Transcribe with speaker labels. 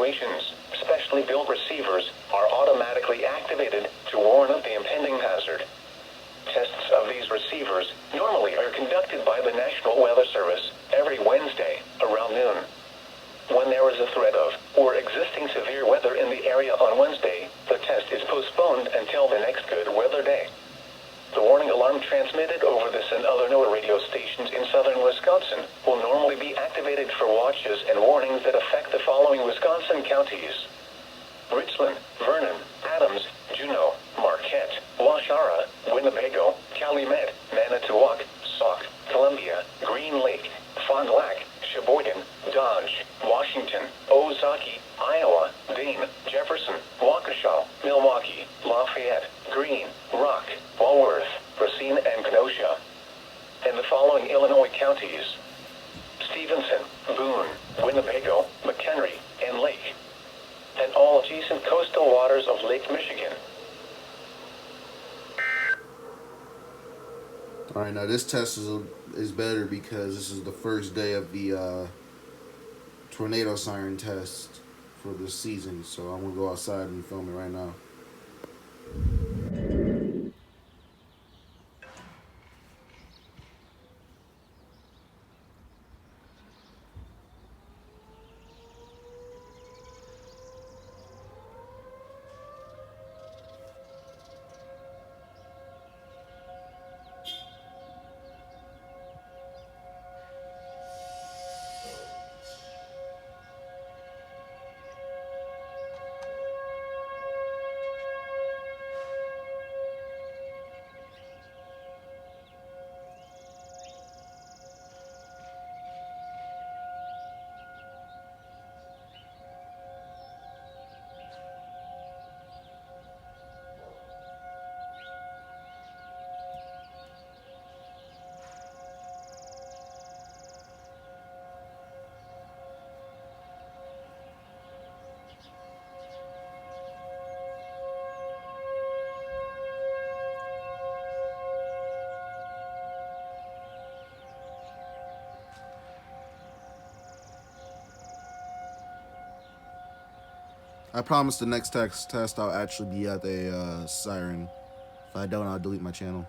Speaker 1: situations, specially built receivers are automatically activated to warn of the impending hazard. Tests of these receivers normally are conducted by the National Weather Service every Wednesday around noon. When there is a threat of or existing severe weather in the area on Wednesday, the test is postponed until the next good weather day. The warning alarm transmitted over this and other NOAA radio stations in southern Wisconsin will normally be activated for watches and warnings that affect the following Wisconsin counties: Richland, Vernon, Adams, Juneau, Marquette, Waushara, Winnebago, Calumet, Manitowoc, Sauk, Columbia, Green Lake, Fond du Lac, Sheboygan, Dodge, Washington, Ozaukee, Iowa, Dane, Jefferson, Waukesha, Milwaukee, Lafayette, Greene, Rock, Walworth, Racine, and Kenosha. And the following Illinois counties: Stevenson, Boone, Winnebago, McHenry, and Lake, and all adjacent coastal waters of Lake Michigan.
Speaker 2: All right, now this test is better because this is the first day of the tornado siren test for this season. So I'm gonna go outside and film it right now. I promise the next test I'll actually be at a siren. If I don't, I'll delete my channel.